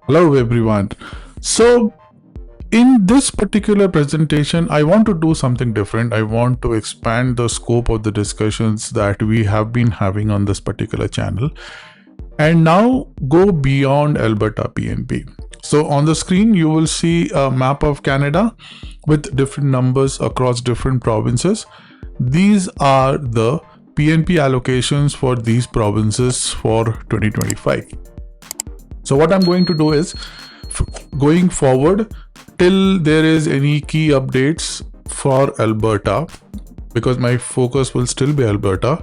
Hello everyone. So in this particular presentation, I want to do something different. I want to expand the scope of the discussions that we have been having on this particular channel and now go beyond Alberta PNP. So on the screen, you will see a map of Canada with different numbers across different provinces. These are the PNP allocations for these provinces for 2025. So what I'm going to do is, going forward till there is any key updates for Alberta, because my focus will still be Alberta,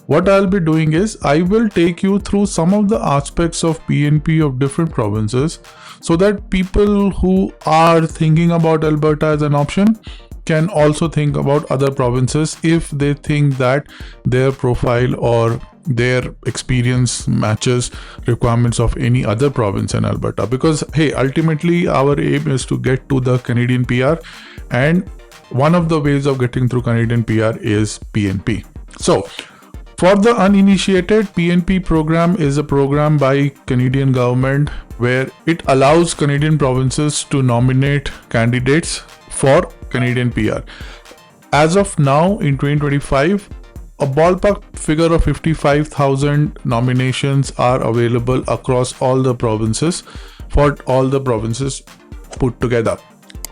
what I'll be doing is I will take you through some of the aspects of PNP of different provinces so that people who are thinking about Alberta as an option can also think about other provinces if they think that their profile or their experience matches requirements of any other province in Alberta. Because hey, ultimately our aim is to get to the Canadian PR, and one of the ways of getting through Canadian PR is PNP. So for the uninitiated, PNP program is a program by Canadian government where it allows Canadian provinces to nominate candidates for Canadian PR. As of now in 2025, a ballpark figure of 55,000 nominations are available across all the provinces for all the provinces put together,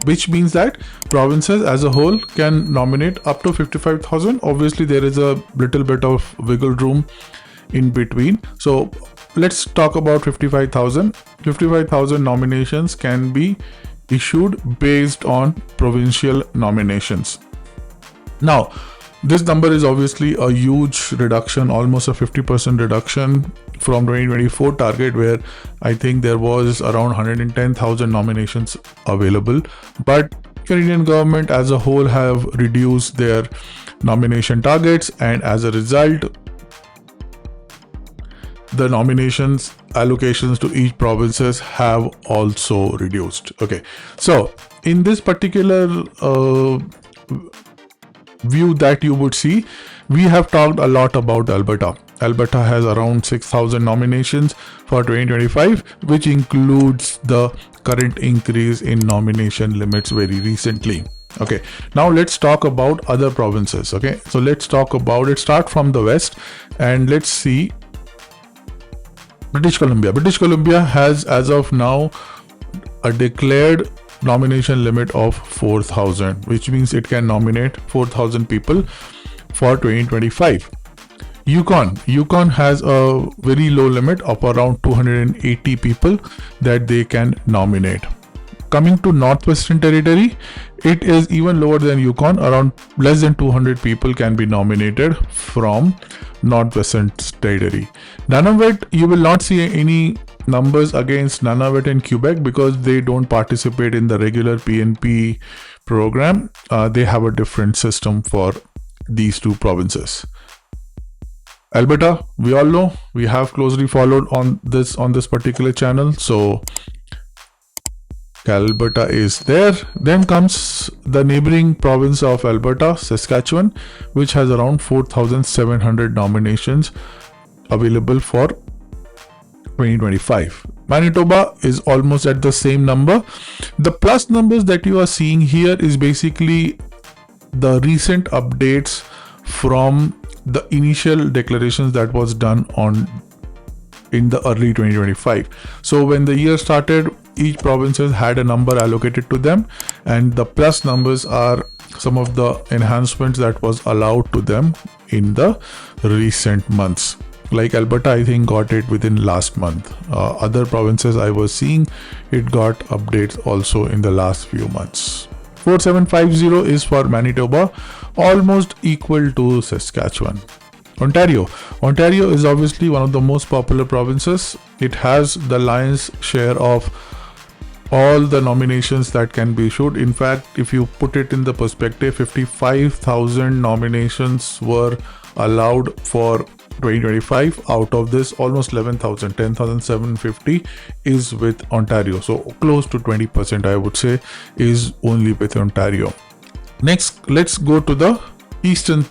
which means that provinces as a whole can nominate up to 55,000. Obviously, there is a little bit of wiggle room in between. So let's talk about 55,000. 55,000 nominations can be issued based on provincial nominations. Now, this number is obviously a huge reduction, almost a 50% reduction from 2024 target, where I think there was around 110,000 nominations available. But Canadian government as a whole have reduced their nomination targets, and as a result, the nominations allocations to each provinces have also reduced. Okay, so in this particular view that you would see, we have talked a lot about Alberta. Alberta has around 6,000 nominations for 2025, which includes the current increase in nomination limits very recently. Okay, now let's talk about other provinces. Okay, so let's talk about it. Start from the west and let's see British Columbia. British Columbia has as of now a declared nomination limit of 4,000, which means it can nominate 4,000 people for 2025. Yukon has a very low limit of around 280 people that they can nominate. Coming to Northwestern Territory, it is even lower than Yukon. Around less than 200 people can be nominated from Northwestern Territory. Nunavut, you will not see any numbers against Nunavut and Quebec because they don't participate in the regular PNP program. They have a different system for these two provinces. Alberta, we all know, we have closely followed on this particular channel. So Alberta is there. Then comes the neighboring province of Alberta, Saskatchewan, which has around 4,700 nominations available for 2025. Manitoba is almost at the same number. The plus numbers that you are seeing here is basically the recent updates from the initial declarations that was done in the early 2025. So when the year started, each province had a number allocated to them, and the plus numbers are some of the enhancements that was allowed to them in the recent months. Like Alberta, I think got it within last month. Other provinces I was seeing, it got updates also in the last few months. 4750 is for Manitoba, almost equal to Saskatchewan. Ontario is obviously one of the most popular provinces. It has the lion's share of all the nominations that can be issued. In fact, if you put it in the perspective, 55,000 nominations were allowed for 2025. Out of this, almost 11,000, 10,750 is with Ontario. So close to 20%, I would say, is only with Ontario. Next, let's go to the eastern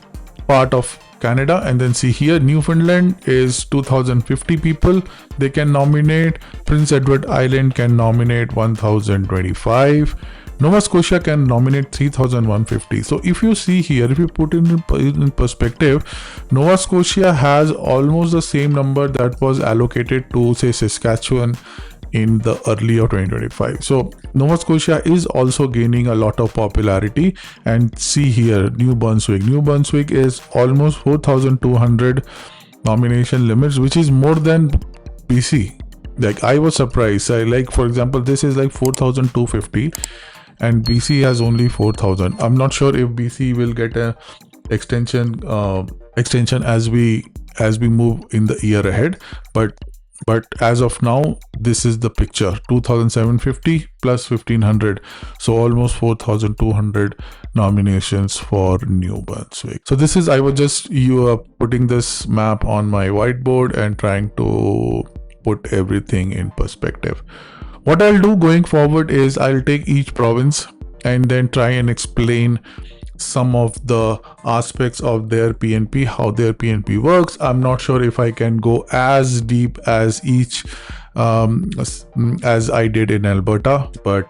part of Canada, and then see here Newfoundland is 2050 people they can nominate. Prince Edward Island can nominate 1025. Nova Scotia can nominate 3150. So if you see here, if you put it in perspective, Nova Scotia has almost the same number that was allocated to, say, Saskatchewan in the early of 2025. So Nova Scotia is also gaining a lot of popularity. And see here, New Brunswick is almost 4,200 nomination limits, which is more than BC. Like, I was surprised. For example, this is like 4,250 and BC has only 4,000. I'm not sure if BC will get a extension as we move in the year ahead, but as of now, this is the picture: 2,750 plus 1,500, so almost 4,200 nominations for New Brunswick. So this is, I was just putting this map on my whiteboard and trying to put everything in perspective. What I'll do going forward is I'll take each province and then try and explain some of the aspects of their PNP, how their PNP works. I'm not sure if I can go as deep as each as I did in Alberta, but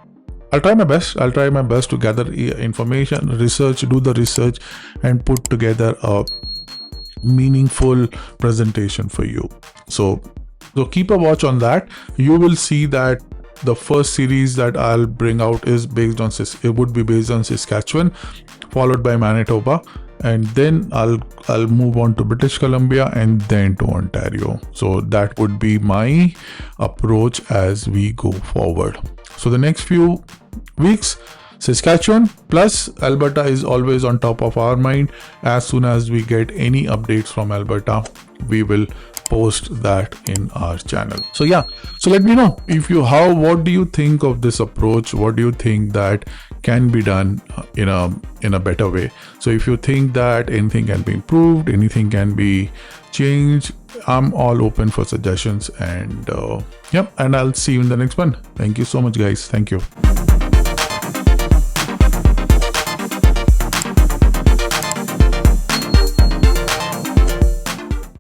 I'll try my best. I'll try my best to gather information, do the research, and put together a meaningful presentation for you. So keep a watch on that. You will see that the first series that I'll bring out is based on Saskatchewan, followed by Manitoba, and then I'll move on to British Columbia and then to Ontario. So that would be my approach as we go forward. So the next few weeks, Saskatchewan plus Alberta is always on top of our mind. As soon as we get any updates from Alberta, we will post that in our channel. So let me know what do you think of this approach? What do you think that can be done in a better way? So if you think that anything can be improved, anything can be changed, I'm all open for suggestions. And and I'll see you in the next one. Thank you so much, guys. Thank you.